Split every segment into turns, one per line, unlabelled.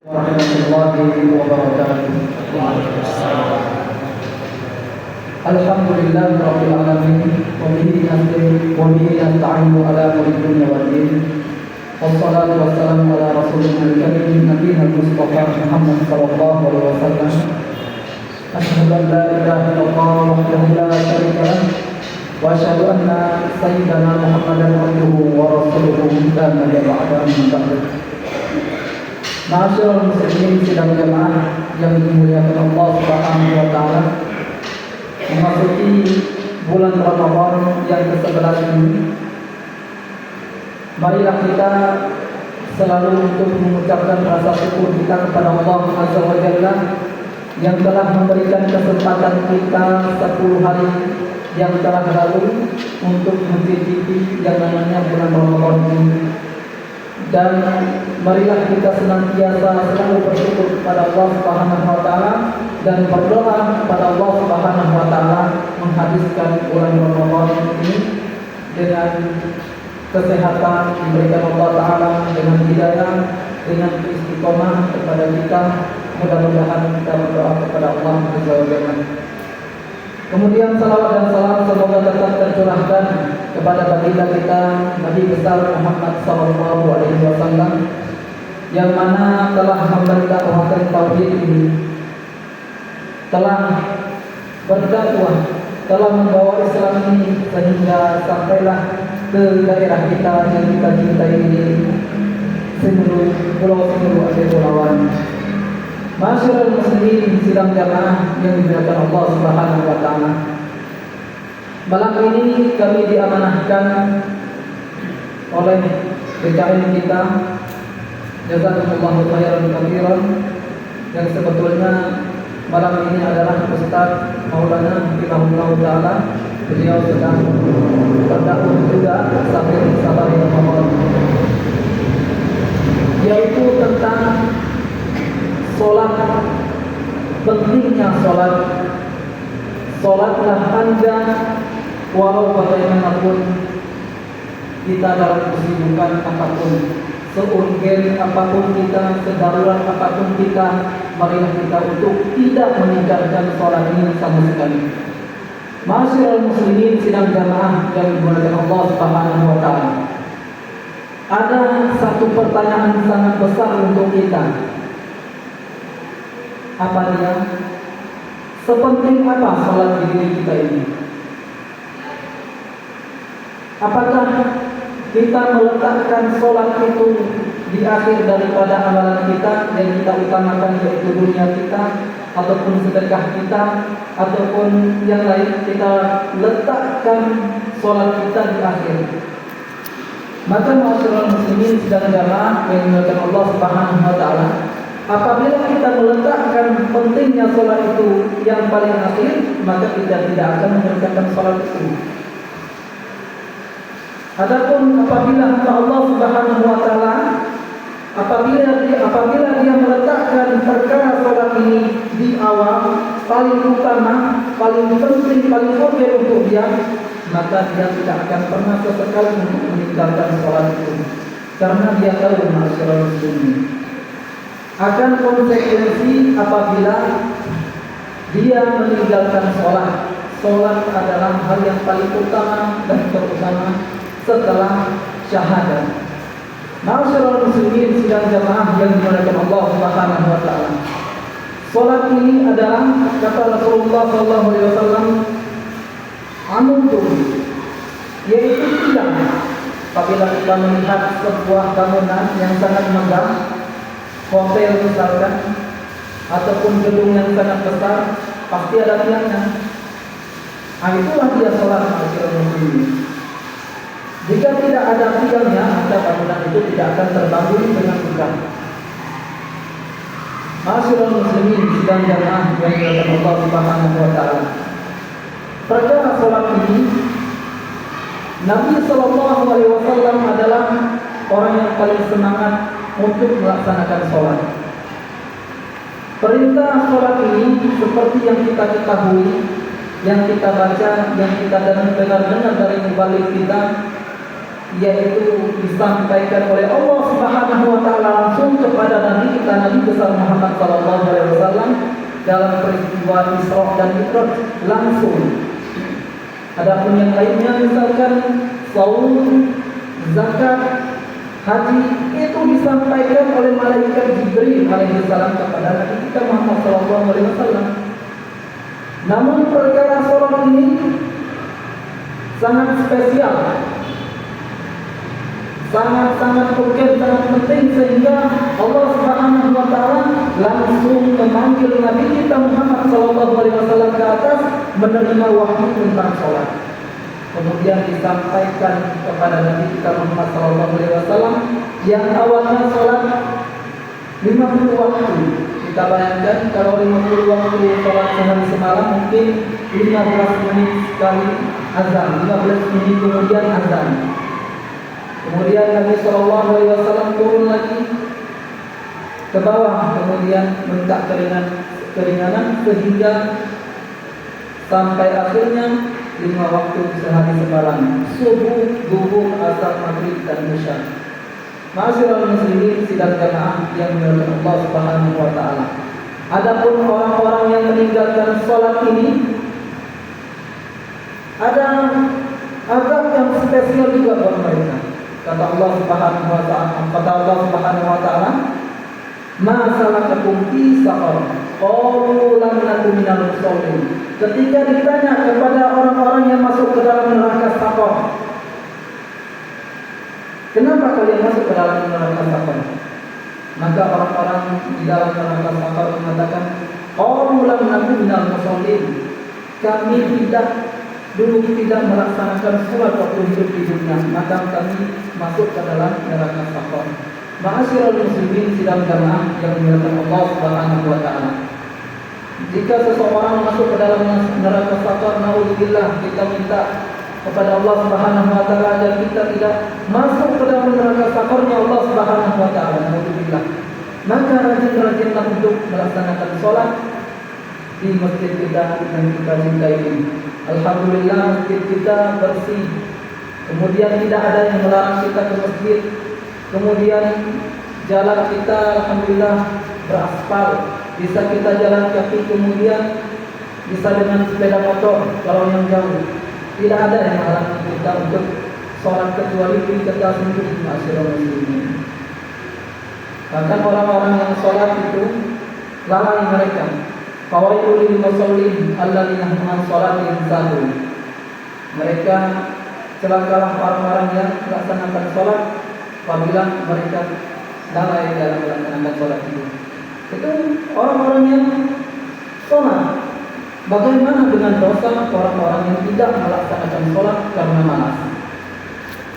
warahmatullahi wabarakatuh. Alhamdulillahi rabbil alamin wa bihi nasta'inu ala umuri dunya wad din. Wassalatu wassalamu ala rasulil karim nabiyina Mustafa Muhammad sallallahu alaihi wasallam. Asyhadu an la ilaha illallah wahdahu la syarika lah wa asyhadu anna sayyidana Muhammadan abduhu wa rasuluhu la nabiyya ba'dahu. Ma'asyiral muslimin sidang jamaah yang dimuliakan Allah Subhanahu wa taala, memasuki bulan Ramadan yang ke-11 ini, marilah kita selalu untuk mengucapkan rasa syukur kita kepada Allah Azza wa Jalla yang telah memberikan kesempatan kita 10 hari yang telah lalu untuk mencicipi yang namanya bulan Ramadan ini. Dan marilah kita senantiasa selalu bersyukur kepada Allah Subhanahu wa taala dan berdoa kepada Allah Subhanahu wa taala menghabiskan bulan Ramadan ini dengan kesehatan diberikan Allah taala, dengan hidayah, dengan istiqomah kepada kita. Mudah-mudahan kita berdoa kepada Allah Azza wa Jalla. Kemudian salawat dan salam semoga tetap tercurahkan kepada baginda kita Nabi besar Muhammad sallallahu alaihi wasallam yang mana telah mendakwahkan tauhid ini, telah berdakwah, telah membawa Islam ini sehingga sampailah ke daerah kita yang kita cintai ini, seluruh pulau Kepulauan. Ma'asyiral muslimin sidang jamaah yang dimuliakan Allah Subhanahu wa taala. Malam ini kami diamanahkan oleh DKM kita, jazakumullahu khairan katsiran, yang sebetulnya malam ini adalah Ustaz Maulana Hafizahullah taala. Beliau sedang berdakwah juga sambil sabari Ramadan, yaitu tentang sholat, pentingnya sholat. Sholatlah Anda walau bagaimanapun kita dalam kesibukan apapun, seurgen apapun kita, sedarurat apapun kita, marilah kita untuk tidak meninggalkan sholat ini sama sekali. Ma'asyiral muslimin sidang jamaah yang dimuliakan Allah Subhanahu wa taala. Ada satu pertanyaan sangat besar untuk kita. Apa dia? Sepenting apa sholat di diri kita ini? Apakah kita meletakkan sholat itu di akhir daripada amalan kita yang kita utamakan, yaitu dunia kita, ataupun sedekah kita, ataupun yang lain, kita letakkan sholat kita di akhir? Maka ma'asyiral muslimin sedang jamaah yang dimuliakan Allah Subhanahu wa taala, apabila kita meletakkan pentingnya sholat itu yang paling akhir, maka kita tidak akan mengerjakan sholat itu. Adapun apabila Allah Subhanahu wa taala apabila dia meletakkan perkara sholat ini di awal, paling utama, paling penting, paling urgen untuk dia, maka dia tidak akan pernah sesekali meninggalkan sholat itu, karena dia tahu ma'asyiral muslimin akan konsekuensi apabila dia meninggalkan sholat. Sholat adalah hal yang paling utama dan terutama setelah syahadat. Ma'asyiral muslimin sidang jamaah yang dimuliakan Allah Subhanahu wa taala, sholat ini adalah, kata Rasulullah sallallahu alaihi wasallam, amuntum, yaitu tidak. Apabila kita melihat sebuah bangunan yang sangat megah, hotel misalkan, ataupun gedung yang sangat besar, pasti ada tiangnya. Itulah dia sholat ma'asyiral muslimin. Jika tidak ada tiangnya, maka bangunan itu tidak akan terbangun dengan mudah. Ma'asyiral muslimin sidang jamaah yang dimuliakan Allah Subhanahu wa taala, perkara sholat ini, Nabi sallallahu alaihi wasallam adalah orang yang paling semangat untuk melaksanakan sholat. Perintah sholat ini seperti yang kita ketahui, yang kita baca, yang kita dengar dari mubalik kita, yaitu disampaikan oleh Allah Subhanahu wa taala langsung kepada Nabi kita Nabi besar Muhammad sallallahu alaihi wasallam dalam peristiwa Isra dan Mi'raj langsung. Adapun yang lainnya misalkan saum, zakat, haji itu disampaikan oleh malaikat Jibril alaihi salam kepada Nabi kita Muhammad sallallahu alaihi wasallam. Namun perkara salat ini sangat spesial, sangat urgen, sangat penting sehingga Allah Subhanahu wa taala langsung memanggil Nabi kita Muhammad sallallahu alaihi wasallam ke atas menerima wahyu tentang salat. Kemudian disampaikan kepada Nabi kita Muhammad sallallahu alaihi wasallam yang awalnya salat 50 waktu. Kita bayangkan kalau 50 waktu salat sehari semalam mungkin 15 menit sekali azan, 15 menit kemudian azan. Kemudian Nabi sallallahu alaihi wasallam turun lagi ke bawah, kemudian minta keringanan sehingga sampai akhirnya 5 waktu sehari semalam, subuh, zuhur, asar, maghrib dan isya. Ma'asyiral muslimin sidang jamaah yang dimuliakan Allah Subhanahu wa taala. Adapun orang-orang yang meninggalkan salat ini ada azab yang spesial juga buat mereka. Kata Allah Subhanahu wa taala, "Ma salakakum fi saqar?" Qalu lam nakum minal musallin. Ketika ditanya kepada orang-orang yang masuk ke dalam neraka Saqar, kenapa kalian masuk ke dalam neraka Saqar? Maka orang-orang di dalam neraka Saqar mengatakan, qalu lam nakum minal musallin. Kami dulu tidak melaksanakan salat waktu hidup di dunia, maka kami masuk ke dalam neraka Saqar. Ma'asyiral muslimin sidang jamaah yang dimuliakan Allah Subhanahu wa taala. Jika seseorang masuk ke dalam neraka Saqar, naudzubillah, kita minta kepada Allah Subhanahu wa taala agar kita tidak masuk ke dalam neraka Saqarnya Allah Subhanahu wa taala, naudzubillah. Maka rajin-rajinlah untuk melaksanakan salat di masjid kita yang kita cintai ini. Alhamdulillah masjid kita bersih. Kemudian tidak ada yang melarang kita ke masjid. Kemudian jalan kita alhamdulillah beraspal. Bisa kita jalan kaki, kemudian bisa dengan sepeda motor kalau yang jauh. Tidak ada yang melarang kita untuk sholat kecuali kita sendiri, masyaallah muslimin. Bahkan orang-orang yang sholat itu lalai mereka. Fawailul lil musallin alladzina hum an sholatihim sahun. Mereka celakalah orang-orang yang melaksanakan sholat apabila mereka lalai dalam melaksanakan sholat itu. Itu orang-orang yang sholat. Bagaimana dengan dosa orang-orang yang tidak melaksanakan sholat karena malas?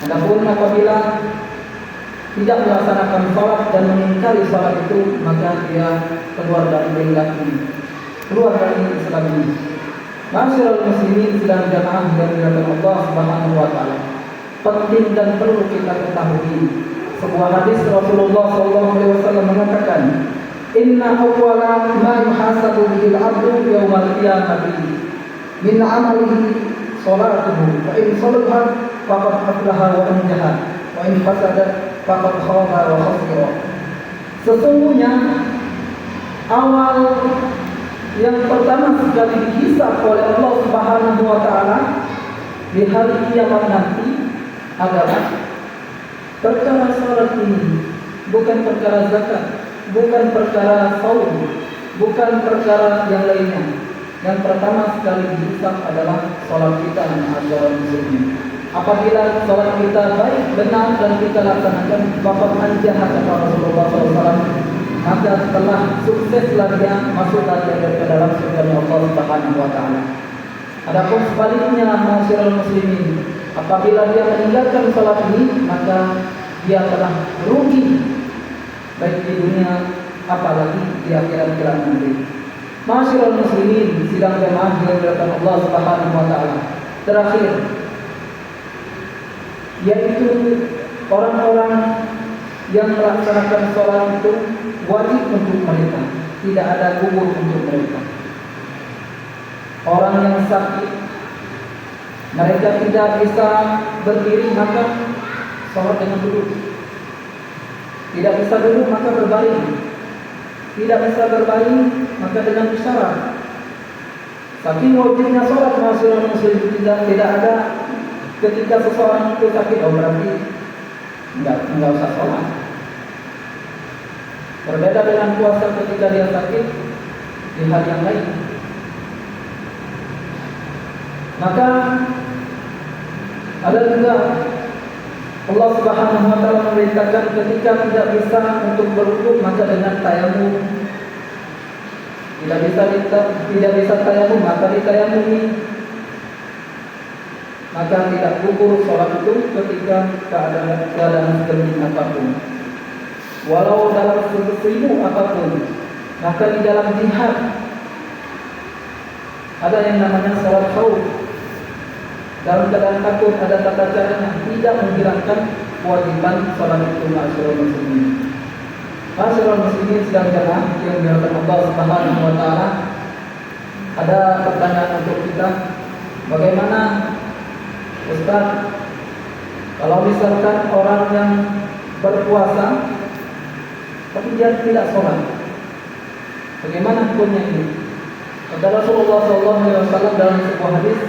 Adapun apabila tidak melaksanakan sholat dan mengingkari sholat itu, maka dia keluar dari millah ini, keluar dari Islam ini. Masyaallah muslimin sedang jamaah yang dimuliakan Allah Subhanahu wa taala. Penting dan perlu kita ketahui sebuah hadis Rasulullah SAW mengatakan, Inna awwala ma yuhasabu bihil abdu yawmal qiyamati min amalihi salatuhu fa in salahat faqad aflaha wa anjaha wa in fasadat faqad khaba wa khasira. Sesungguhnya awal yang pertama sekali dihisab oleh Allah Subhanahu wa taala di hari kiamat nanti adalah perkara salat ini, bukan perkara zakat, bukan perkara saum, bukan perkara yang lainnya. Yang pertama sekali dihisab adalah salat kita, ma'asyiral muslimin. Apabila salat kita baik, benar dan kita laksanakan faqad anjaha kata Rasulullah SAW, maka setelah sukseslah dia masuk ke dalam surga Allah Subhanahu wa taala. Adapun sebaliknya, ma'asyiral muslimin, apabila dia meninggalkan salat ini, maka dia telah rugi baik di dunia apalagi di akhirat kelak nanti. Ma'asyiral muslimin sidang jamaah yang dimuliakan Allah Subhanahu wa taala. Terakhir, yaitu orang-orang yang melaksanakan sholat itu wajib untuk mereka, tidak ada gugur untuk mereka. Orang yang sakit, mereka tidak bisa berdiri, maka sholat dengan duduk. Tidak bisa duduk maka berbaring. Tidak bisa berbaring maka dengan isyarat. Saking wajibnya sholat masyarakat muslim, tidak ada ketika seseorang itu sakit, oh berarti enggak usah sholat. Berbeda dengan puasa ketika dia sakit di hal yang lain. Maka ada juga Allah Subhanahu wa taala memerintahkan ketika tidak bisa untuk berwudu maka dengan tayamum. Tidak bisa tayamum maka ditayamumi. Maka tidak gugur sholat itu ketika keadaan segenting apapun. Walau dalam seribu apapun. Maka di dalam jihad ada yang namanya sholat khauf. Dalam keadaan takut ada tata caranya, tidak menghilangkan kewajiban sholat itu masyarakat muslimin. Masyarakat muslimin sedang jamaah yang dilakukan Allah Subhanahu wa taala. Ada pertanyaan untuk kita, bagaimana Ustaz kalau misalkan orang yang berpuasa tapi dia tidak sholat, bagaimana hukumnya ini? Kata Rasulullah SAW dalam sebuah hadis,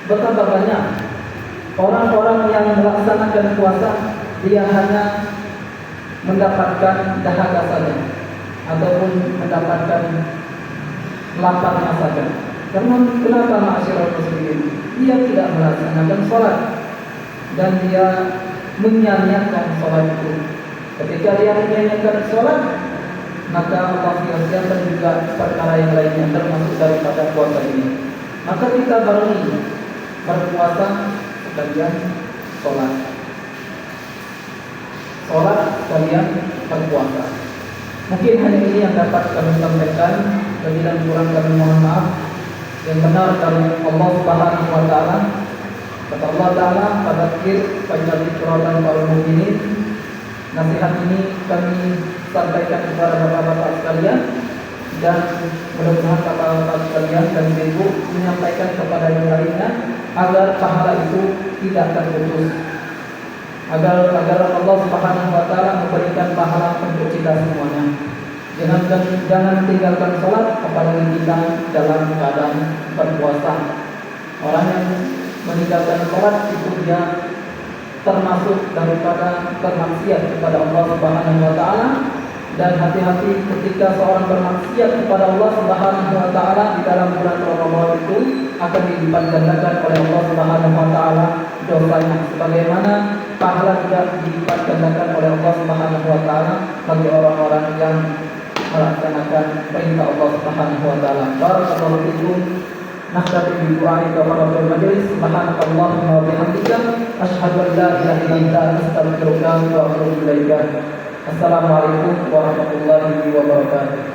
betapa banyak orang-orang yang melaksanakan puasa dia hanya mendapatkan dahaga saja ataupun mendapatkan lapangnya saja. Karena kenapa masyarakat muslimin? Dia tidak melaksanakan sholat dan dia menyia-nyiakan sholat itu. Ketika dia menyia-nyiakan sholat, maka Allah sia-siakan juga perkara yang lainnya termasuk daripada puasa ini. Maka kita barengi berpuasa sekalian sholat, sholat sekalian berpuasa. Mungkin hanya ini yang dapat kami sampaikan. Bagi dan kurang kami mohon maaf. Yang benar dari Allah Subhanahu wa taala. Kata Allah Taala, "Fadzakir fadzikran lil mu'minin." Nasihat ini kami sampaikan kepada bapak-bapak sekalian dan mudah-mudahan bapak-bapak sekalian dan ibu menyampaikan kepada yang lainnya agar pahala itu tidak terputus. Agar Allah Subhanahu wa taala memberikan pahala untuk kita semuanya. Jangan tinggalkan sholat apalagi kita dalam keadaan berpuasa. Orang yang meninggalkan sholat itu dia termasuk daripada bermaksiat kepada Allah Subhanahu wa taala. Dan hati-hati ketika seorang bermaksiat kepada Allah Subhanahu wa taala di dalam bulan Ramadan itu akan dilipat gandakan oleh Allah Subhanahu wa taala dosanya, sebagaimana pahala juga dilipat gandakan oleh Allah Subhanahu wa taala bagi orang-orang yang melaksanakan perintah Allah Subhanahu wa taala. Barakallahu fikum. Nahdatu bi du'aika wa rabbil majlis. Subhanakallahumma wa bihamdika asyhadu an la ilaha illa anta astaghfiruka wa atubu ilaik. Assalamualaikum warahmatullahi wabarakatuh.